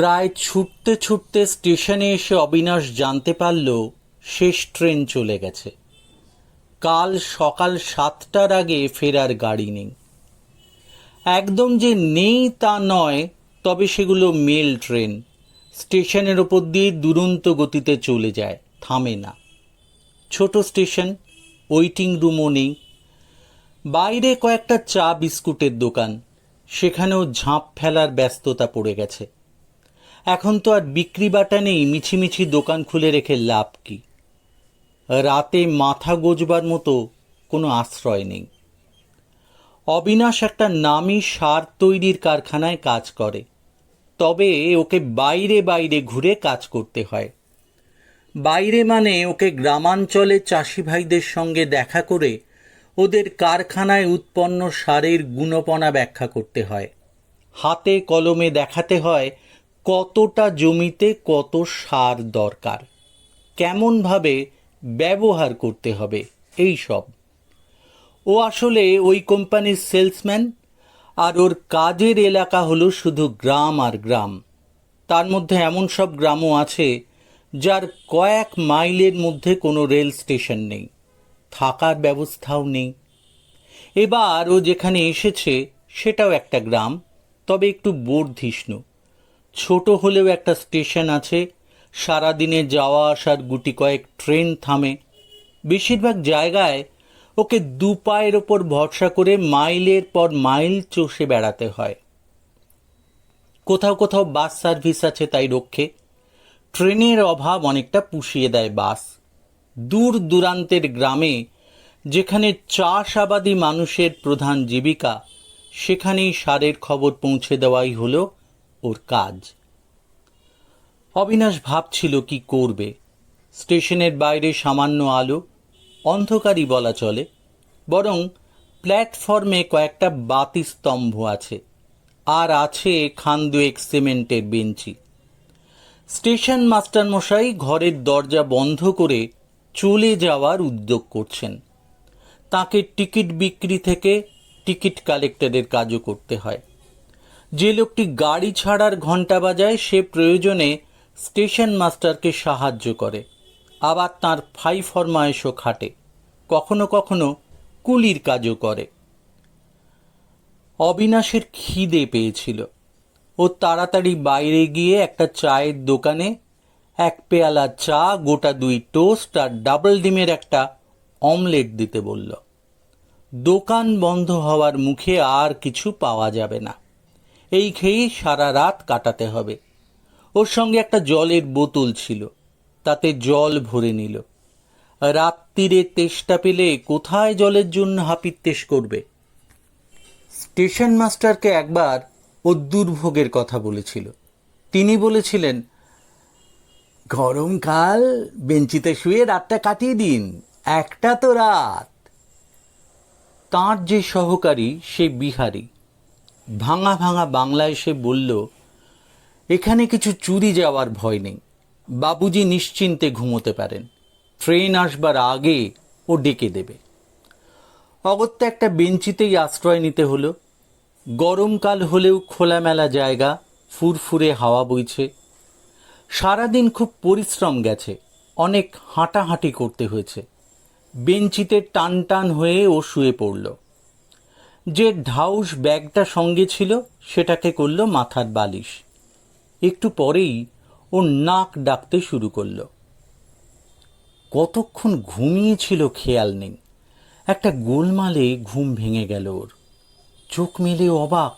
প্রায় ছুটতে ছুটতে স্টেশনে এসে অবিনাশ জানতে পারল শেষ ট্রেন চলে গেছে। কাল সকাল 7টার আগে ফেরার গাড়ি নেই। একদম যে নেই তা নয়, তবে সেগুলো মেল ট্রেন। স্টেশনের ওপর দিয়ে দুরন্ত গতিতে চলে যায়, থামে না। ছোট স্টেশন, ওয়েটিং রুমও নেই। বাইরে কয়েকটা চা বিস্কুটের দোকান, সেখানেও ঝাঁপ ফেলার ব্যস্ততা পড়ে গেছে। এখন তো আর বিক্রি বাটা নেই, মিছিমিছি দোকান খুলে রেখে লাভ কি? রাতে মাথা গোজবার মতো কোনো আশ্রয় নেই। অবিনাশ একটা নামী সার তৈরির কারখানায় কাজ করে, তবে ওকে বাইরে বাইরে ঘুরে কাজ করতে হয়। বাইরে মানে ওকে গ্রামাঞ্চলে চাষি ভাইদের সঙ্গে দেখা করে ওদের কারখানায় উৎপন্ন সারের গুণপনা ব্যাখ্যা করতে হয়। হাতে কলমে দেখাতে হয় কতটা জমিতে কত সার দরকার, কেমনভাবে ব্যবহার করতে হবে, এই সব। ও আসলে ওই কোম্পানির সেলসম্যান, আর ওর কাজের এলাকা হলো শুধু গ্রাম আর গ্রাম। তার মধ্যে এমন সব গ্রামও আছে যার কয়েক মাইলের মধ্যে কোনো রেল স্টেশন নেই, থাকার ব্যবস্থাও নেই। এবার ও যেখানে এসেছে সেটাও একটা গ্রাম, তবে একটু বর্ধিষ্ণু। ছোট হলেও একটা স্টেশন আছে, সারাদিনে যাওয়া আসার গুটি কয়েক ট্রেন থামে। বেশিরভাগ জায়গায় ওকে দু পায়ের ওপর ভরসা করে মাইলের পর মাইল চষে বেড়াতে হয়। কোথাও কোথাও বাস সার্ভিস আছে, তাই রক্ষে। ট্রেনের অভাব অনেকটা পুষিয়ে দেয় বাস। দূর দূরান্তের গ্রামে, যেখানে চাষাবাদী মানুষের প্রধান জীবিকা, সেখানেই সারের খবর পৌঁছে দেওয়াই হলো ওর কাজ। অবিনাশ ভাবছিল কি করবে। স্টেশনের বাইরে সামান্য আলো, অন্ধকারই বলা চলে, বরং প্ল্যাটফর্মে কয়েকটা বাতি স্তম্ভ আছে, আর আছে খান দুয়েক সিমেন্টের বেঞ্চি। স্টেশন মাস্টার মশাই ঘরের দরজা বন্ধ করে চলে যাওয়ার উদ্যোগ করছেন। তাকে টিকিট বিক্রি থেকে টিকিট কালেক্টরের কাজও করতে হয়। যে লোকটি গাড়ি ছাড়ার ঘণ্টা বাজায়, সে প্রয়োজনে স্টেশন মাস্টারকে সাহায্য করে, আবার তাঁর ফাই ফরমায়েশও খাটে, কখনো কখনো কুলির কাজও করে। অবিনাশের খিদে পেয়েছিল। ও তাড়াতাড়ি বাইরে গিয়ে একটা চায়ের দোকানে এক পেয়ালা চা, গোটা 2 টোস্ট আর ডাবল ডিমের একটা অমলেট দিতে বলল। দোকান বন্ধ হওয়ার মুখে আর কিছু পাওয়া যাবে না, এই খেয়েই সারা রাত কাটাতে হবে। ওর সঙ্গে একটা জলের বোতল ছিল, তাতে জল ভরে নিল। রাত্রিরে তেষ্টা পেলে কোথায় জলের জন্য হাপিত্যেশ করবে? স্টেশন মাস্টারকে একবার ও দুর্ভোগের কথা বলেছিল। তিনি বলেছিলেন, গরমকাল, বেঞ্চিতে শুয়ে রাতটা কাটিয়ে দিন, একটা তো রাত। তাঁর যে সহকারী, সে বিহারি, ভাঙা ভাঙা বাংলায় সে বলল, এখানে কিছু চুরি যাওয়ার ভয় নেই, বাবুজি নিশ্চিন্তে ঘুমোতে পারেন, ট্রেন আসবার আগে ও ডেকে দেবে। অগত্যা একটা বেঞ্চিতেই আশ্রয় নিতে হলো। গরমকাল হলেও খোলামেলা জায়গা, ফুরফুরে হাওয়া বইছে। সারাদিন খুব পরিশ্রম গেছে, অনেক হাঁটাহাঁটি করতে হয়েছে। বেঞ্চিতে টান টান হয়ে ও শুয়ে পড়ল। যে ঢাউস ব্যাগটা সঙ্গে ছিল সেটাকে করল মাথার বালিশ। একটু পরেই ও নাক ডাকতে শুরু করল। কতক্ষণ ঘুমিয়েছিল খেয়াল নেই। একটা গোলমালে ঘুম ভেঙে গেল ওর। চোখ মেলে অবাক,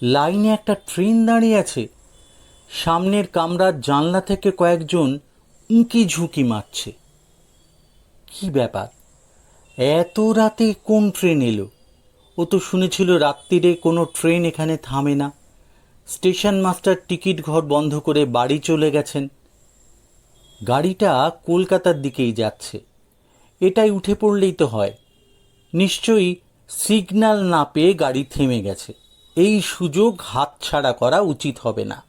লাইনে একটা ট্রেন দাঁড়িয়ে আছে। সামনের কামরার জানলা থেকে কয়েকজন উঁকি ঝুঁকি মারছে। কি ব্যাপার, এত রাতে কোন ট্রেন এলো? ও তো শুনেছিল রাত্রিরে কোনো ট্রেন এখানে থামে না। স্টেশন মাস্টার টিকিট ঘর বন্ধ করে বাড়ি চলে গেছেন। গাড়িটা কলকাতার দিকেই যাচ্ছে, এটাই উঠে পড়লেই তো হয়। নিশ্চয়ই সিগন্যাল না পেয়ে গাড়ি থেমে গেছে। এই সুযোগ হাতছাড়া করা উচিত হবে না।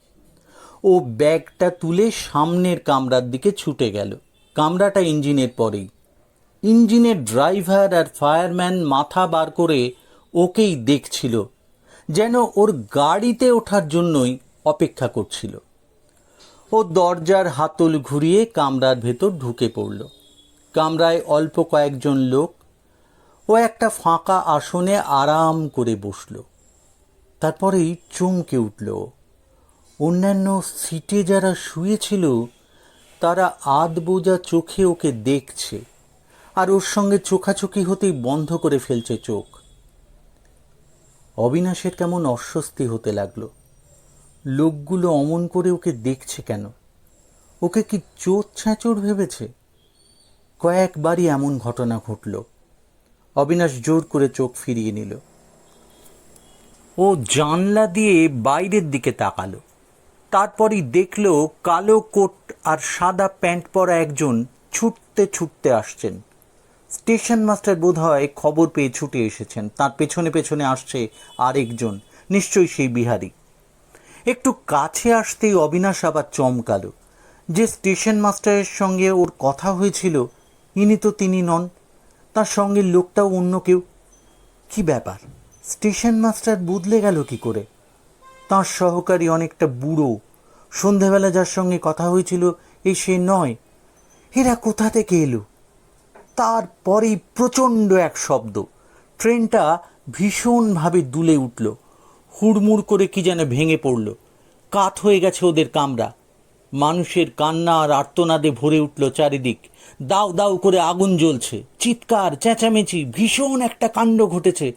ও ব্যাগটা তুলে সামনের কামরার দিকে ছুটে গেল। কামরাটা ইঞ্জিনের পরেই। ইঞ্জিনের ড্রাইভার আর ফায়ারম্যান মাথা বার করে ওকেই দেখছিল, যেন ওর গাড়িতে ওঠার জন্যই অপেক্ষা করছিল। ও দরজার হাতল ঘুরিয়ে কামরার ভেতর ঢুকে পড়ল। কামরায় অল্প কয়েকজন লোক। ও একটা ফাঁকা আসনে আরাম করে বসল। তারপরেই চমকে উঠল। অন্যান্য সিটে যারা শুয়েছিল তারা আধ বোঝা চোখে ওকে দেখছে, আর ওর সঙ্গে চোখাচোখি হতেই বন্ধ করে ফেলছে চোখ। অবিনাশের কেমন অস্বস্তি হতে লাগলো। লোকগুলো অমন করে ওকে দেখছে কেন? ওকে কি চোর ছ্যাঁচড় ভেবেছে? কয়েকবারই এমন ঘটনা ঘটল। অবিনাশ জোর করে চোখ ফিরিয়ে নিল। ও জানলা দিয়ে বাইরের দিকে তাকালো। তারপরই দেখল কালো কোট আর সাদা প্যান্ট পরা একজন ছুটতে ছুটতে আসছেন। স্টেশন মাস্টার বোধহয় খবর পেয়ে ছুটে এসেছেন। তার পেছনে পেছনে আসছে আরেকজন, নিশ্চয়ই সেই বিহারি। একটু কাছে আসতেই অবিনাশ আবার চমকালো। যে স্টেশন মাস্টারের সঙ্গে ওর কথা হয়েছিল ইনি তো তিনি নন। তার সঙ্গে লোকটাও অন্য কেউ। কি ব্যাপার? স্টেশন মাস্টার বদলে গেল কি করে? তাঁর সহকারী অনেকটা বুড়ো। সন্ধেবেলা যার সঙ্গে কথা হয়েছিল এই সে নয়। এরা কোথা থেকে এলো? তারপরেই প্রচণ্ড এক শব্দ। ট্রেনটা ভীষণভাবে দুলে উঠল। হুড়মুড় করে কি যেন ভেঙে পড়ল। কাত হয়ে গেছে ওদের কামরা। মানুষের কান্না আর আর্তনাদে ভরে উঠল চারিদিক। দাউ দাউ করে আগুন জ্বলছে, চিৎকার চেঁচামেচি, ভীষণ একটা কাণ্ড ঘটেছে।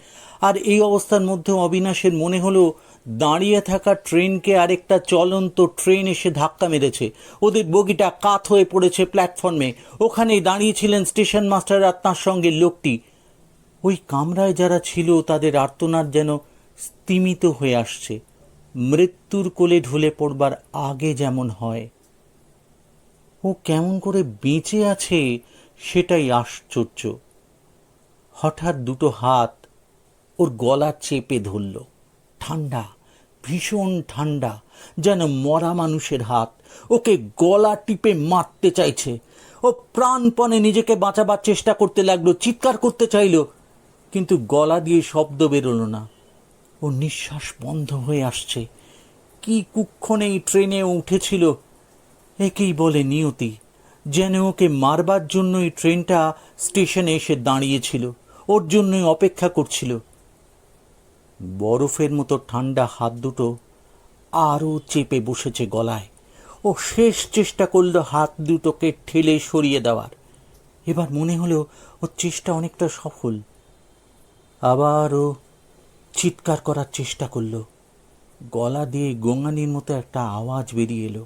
আর এই অবস্থার মধ্যে অবিনাশের মনে হলো দাঁড়িয়ে থাকা ট্রেনকে আরেকটা চলন্ত ট্রেন এসে ধাক্কা মেরেছে। ওদের বগিটা কাত হয়ে পড়েছে প্ল্যাটফর্মে। ওখানেই দাঁড়িয়েছিলেন স্টেশন মাস্টার আর তাঁর সঙ্গে লোকটি। ওই কামরায় যারা ছিল তাদের আর্তনাদ যেন স্তিমিত হয়ে আসছে, মৃত্যুর কোলে ঢলে পড়বার আগে যেমন হয়। ও কেমন করে বেঁচে আছে সেটাই আশ্চর্য। হঠাৎ দুটো হাত ওর গলা চেপে ধরল। ঠান্ডা, ভীষণ ঠান্ডা, যেন মরা মানুষের হাত। ওকে গলা টিপে মারতে চাইছে। ও প্রাণপণে নিজেকে বাঁচাবার চেষ্টা করতে লাগলো, চিৎকার করতে চাইল, কিন্তু গলা দিয়ে শব্দ বেরোলো না। ও নিঃশ্বাস বন্ধ হয়ে আসছে। কি কুক্ষণে এই ট্রেনে উঠেছিল! একেই বলে নিয়তি। যেন ওকে মারবার জন্যই ট্রেনটা স্টেশনে এসে দাঁড়িয়েছিল, ওর জন্যই অপেক্ষা করছিল। বরফের মতো ঠান্ডা হাত দুটো আরও চেপে বসেছে গলায়। ও শেষ চেষ্টা করলো হাত দুটোকে ঠেলে সরিয়ে দেওয়ার। এবার মনে হলো ওর চেষ্টা অনেকটা সফল। আবার ও চিৎকার করার চেষ্টা করলো। গলা দিয়ে গোঙানির মতো একটা আওয়াজ বেরিয়ে এলো।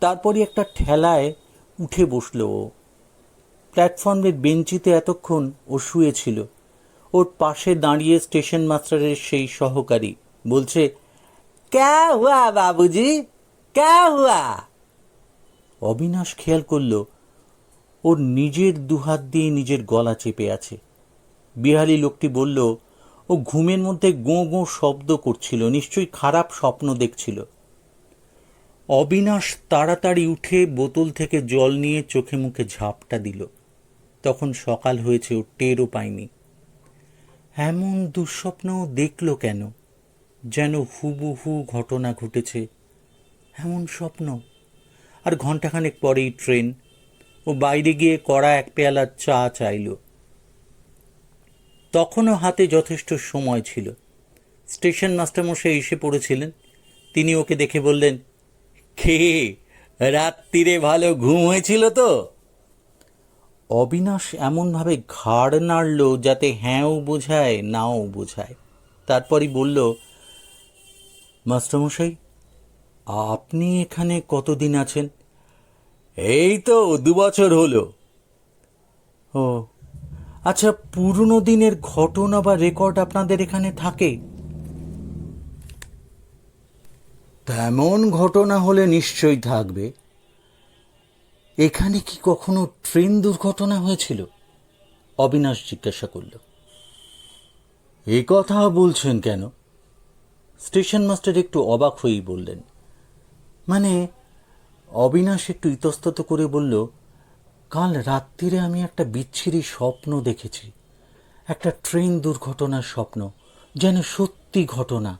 তারপরই একটা ঠেলায় উঠে বসলো ও। প্ল্যাটফর্মের বেঞ্চিতে এতক্ষণ ও শুয়েছিল। ওর পাশে দাঁড়িয়ে স্টেশন মাস্টারের সেই সহকারী বলছে, ক্যা হুয়া বাবুজি, ক্যা হুয়া? অবিনাশ খেয়াল করল ওর নিজের দুহাত দিয়ে নিজের গলা চেপে আছে। বিহারি লোকটি বলল, ও ঘুমের মধ্যে গোঁ গোঁ শব্দ করছিল, নিশ্চয়ই খারাপ স্বপ্ন দেখছিল। অবিনাশ তাড়াতাড়ি উঠে বোতল থেকে জল নিয়ে চোখে মুখে ঝাপটা দিল। তখন সকাল হয়েছে, ও টেরও পায়নি। এমন দুঃস্বপ্ন দেখল কেন? যেন হুবহু ঘটনা ঘটেছে এমন স্বপ্ন। আর ঘণ্টাখানেক পরেই ট্রেন। ও বাইরে গিয়ে কড়া এক পেয়ালা চা চাইল। তখনও হাতে যথেষ্ট সময় ছিল। স্টেশন মাস্টারমশাই এসে পড়েছিলেন। তিনি ওকে দেখে বললেন, কে রাত্রিরে ভালো ঘুম হয়েছিল তো? অবিনাশ এমনভাবে ঘাড় নাড়ল যাতে হ্যাঁও বোঝায় নাও বোঝায়। তারপরই বলল, মাস্টারমশাই, আপনি এখানে কতদিন আছেন? এই তো 2 বছর হলো। ও আচ্ছা, পুরনো দিনের ঘটনা বা রেকর্ড আপনাদের এখানে থাকে? তেমন ঘটনা হলে নিশ্চয়ই থাকবে। এখানে কি কখনো ট্রেন দুর্ঘটনা হয়েছিল? অবিনাশ জিজ্ঞাসা করল। এ কথা বলছেন কেন? স্টেশন মাস্টার একটু অবাক হয়েই বললেন। মানে, অবিনাশ একটু ইতস্তত করে বলল, কাল রাত্রিরে আমি একটা বিচ্ছিরি স্বপ্ন দেখেছি। একটা ট্রেন দুর্ঘটনার স্বপ্ন, যেন সত্যি ঘটনা।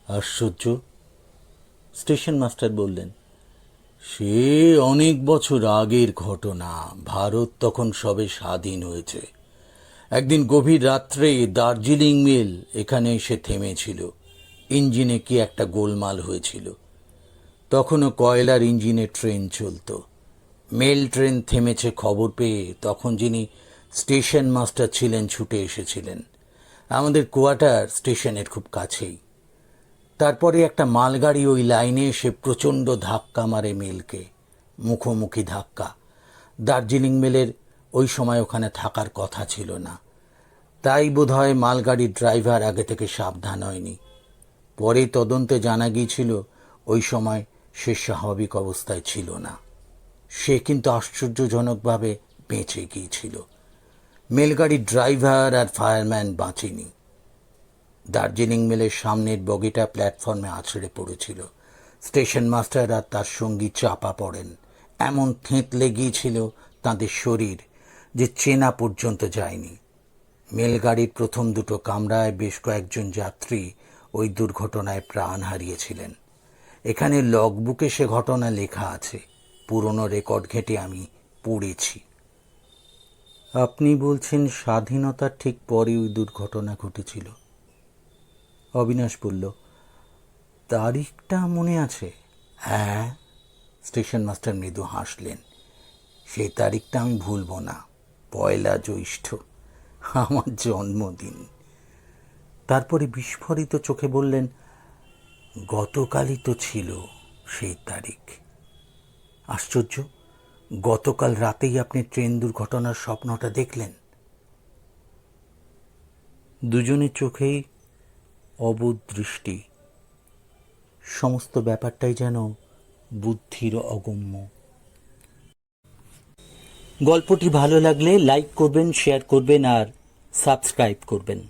আশ্চর্য, স্টেশন মাস্টার বললেন, সে অনেক বছর আগের ঘটনা। ভারত তখন সবে স্বাধীন হয়েছে। একদিন গভীর রাত্রে দার্জিলিং মেল এখানে এসে থেমেছিল। ইঞ্জিনে কি একটা গোলমাল হয়েছিল। তখনও কয়লার ইঞ্জিনে ট্রেন চলত। মেল ট্রেন থেমেছে খবর পেয়ে তখন যিনি স্টেশন মাস্টার ছিলেন ছুটে এসেছিলেন। আমাদের কোয়ার্টার স্টেশনের খুব কাছেই। তারপরে একটা মালগাড়ি ওই লাইনে এসে প্রচণ্ড ধাক্কা মারে মেলকে, মুখোমুখি ধাক্কা। দার্জিলিং মেলের ওই সময় ওখানে থাকার কথা ছিল না, তাই বোধহয় মালগাড়ির ড্রাইভার আগে থেকে সাবধান হয়নি। পরে তদন্তে জানা গিয়েছিল ওই সময় সে স্বাভাবিক অবস্থায় ছিল না। সে কিন্তু আশ্চর্যজনকভাবে বেঁচে গিয়েছিল। মেলগাড়ির ড্রাইভার আর ফায়ারম্যান বাঁচেনি। দার্জিলিং মেলের সামনের বগিটা প্ল্যাটফর্মে আছড়ে পড়েছিল। স্টেশন মাস্টার আর তার সঙ্গী চাপা পড়েন। এমন থেঁতলে গিয়েছিল তাঁদের শরীর যে চেনা পর্যন্ত যায়নি। মেলগাড়ির প্রথম দুটো কামরায় বেশ কয়েকজন যাত্রী ওই দুর্ঘটনায় প্রাণ হারিয়েছিলেন। এখানে লগবুকে সে ঘটনা লেখা আছে। পুরনো রেকর্ড ঘেঁটে আমি পড়েছি। আপনি বলছেন স্বাধীনতার ঠিক পরে ওই দুর্ঘটনা ঘটেছিল? অবিনাশ বলল, তারিখটা মনে আছে? হ্যাঁ, স্টেশন মাস্টার মৃদু হাসলেন। সেই তারিখটা আমি ভুলব না। 1 জ্যৈষ্ঠ, আমার জন্মদিন। তারপরে বিস্ফোরিত চোখে বললেন, গতকালই তো ছিল সেই তারিখ। আশ্চর্য, গতকাল রাতেই আপনি ট্রেন দুর্ঘটনার স্বপ্নটা দেখলেন? দুজনের চোখেই অবোধ দৃষ্টি। সমস্ত ব্যাপারটাই যেন বুদ্ধির অগম্য। গল্পটি ভালো লাগলে লাইক করবেন, শেয়ার করবেন আর সাবস্ক্রাইব করবেন।